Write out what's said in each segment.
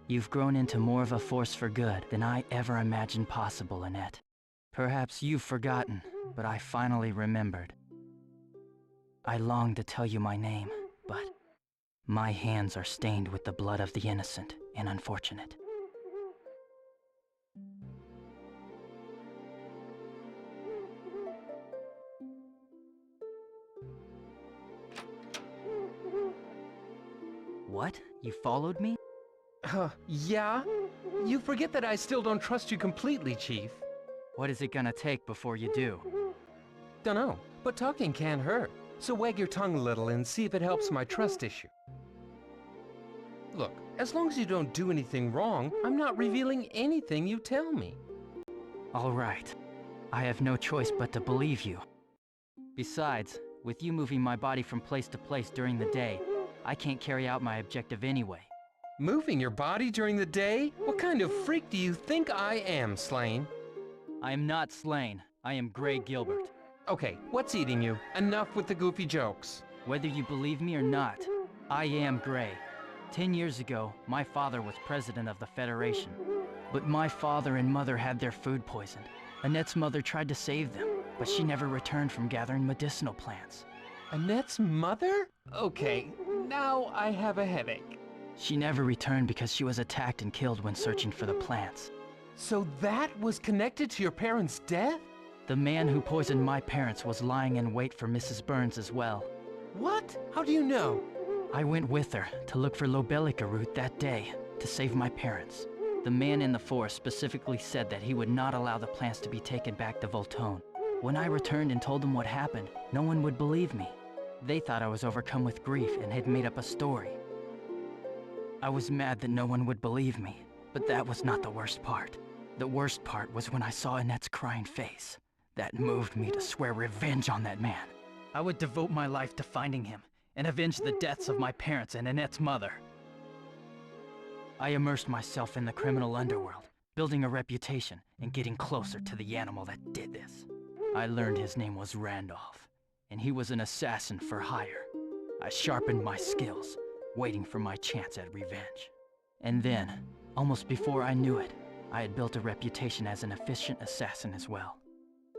You've grown into more of a force for good than I ever imagined possible, Annette. Perhaps you've forgotten, but I finally remembered. I long to tell you my name, but my hands are stained with the blood of the innocent and unfortunate. What? You followed me? Yeah? You forget that I still don't trust you completely, Chief. What is it gonna take before you do? Dunno, but talking can't hurt. So wag your tongue a little and see if it helps my trust issue. Look, as long as you don't do anything wrong, I'm not revealing anything you tell me. All right. I have no choice but to believe you. Besides, with you moving my body from place to place during the day, I can't carry out my objective anyway. Moving your body during the day? What kind of freak do you think I am, Slain? I am not Slain. I am Gray Gilbert. Okay, what's eating you? Enough with the goofy jokes. Whether you believe me or not, I am Gray. 10 years ago, my father was president of the Federation. But my father and mother had their food poisoned. Annette's mother tried to save them, but she never returned from gathering medicinal plants. Annette's mother? Okay, now I have a headache. She never returned because she was attacked and killed when searching for the plants. So that was connected to your parents' death? The man who poisoned my parents was lying in wait for Mrs. Burns as well. What? How do you know? I went with her to look for Lobelica root that day to save my parents. The man in the forest specifically said that he would not allow the plants to be taken back to Voltone. When I returned and told them what happened, no one would believe me. They thought I was overcome with grief and had made up a story. I was mad that no one would believe me, but that was not the worst part. The worst part was when I saw Annette's crying face. That moved me to swear revenge on that man. I would devote my life to finding him and avenge the deaths of my parents and Annette's mother. I immersed myself in the criminal underworld, building a reputation and getting closer to the animal that did this. I learned his name was Randolph, and he was an assassin for hire. I sharpened my skills, waiting for my chance at revenge. And then, almost before I knew it, I had built a reputation as an efficient assassin as well.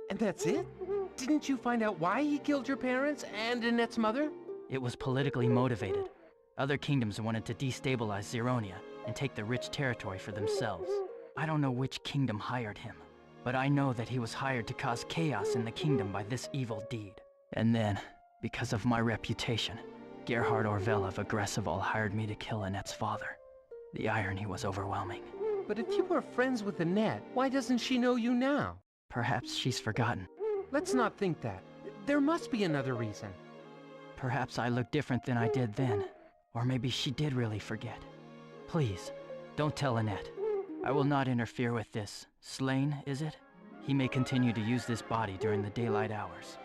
And that's it? Didn't you find out why he killed your parents and Annette's mother? It was politically motivated. Other kingdoms wanted to destabilize Xironia and take the rich territory for themselves. I don't know which kingdom hired him, but I know that he was hired to cause chaos in the kingdom by this evil deed. And then, because of my reputation, Gerhard Orvel of Aggressival hired me to kill Annette's father. The irony was overwhelming. But if you were friends with Annette, why doesn't she know you now? Perhaps she's forgotten. Let's not think that. There must be another reason. Perhaps I look different than I did then. Or maybe she did really forget. Please, don't tell Annette. I will not interfere with this. Slain, is it? He may continue to use this body during the daylight hours.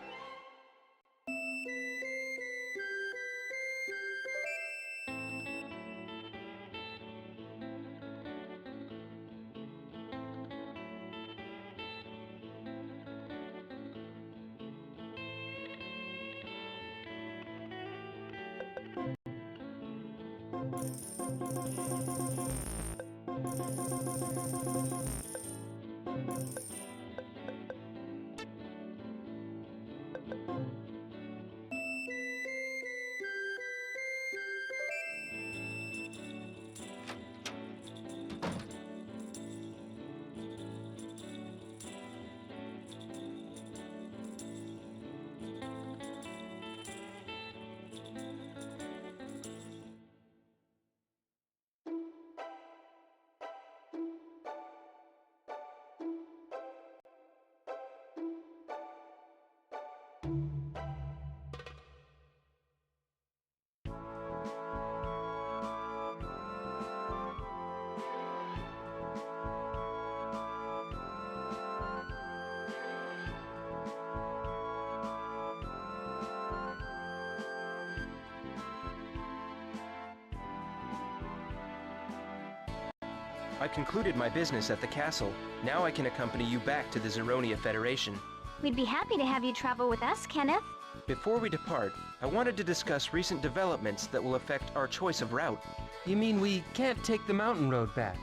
I concluded my business at the castle. Now I can accompany you back to the Xironia Federation. We'd be happy to have you travel with us, Kenneth. Before we depart, I wanted to discuss recent developments that will affect our choice of route. You mean we can't take the mountain road back?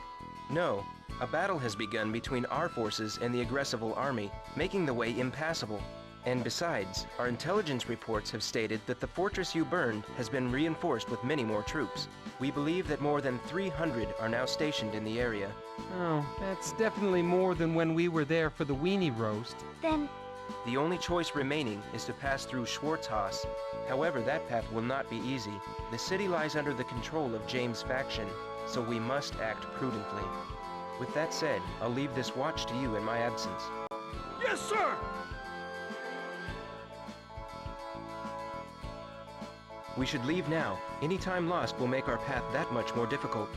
No, a battle has begun between our forces and the aggressive army, making the way impassable. And besides, our intelligence reports have stated that the fortress you burned has been reinforced with many more troops. We believe that more than 300 are now stationed in the area. Oh, that's definitely more than when we were there for the weenie roast. Then, The only choice remaining is to pass through Schwarzhaus. However, that path will not be easy. The city lies under the control of James' faction, so we must act prudently. With that said, I'll leave this watch to you in my absence. Yes, sir! We should leave now. Any time lost will make our path that much more difficult.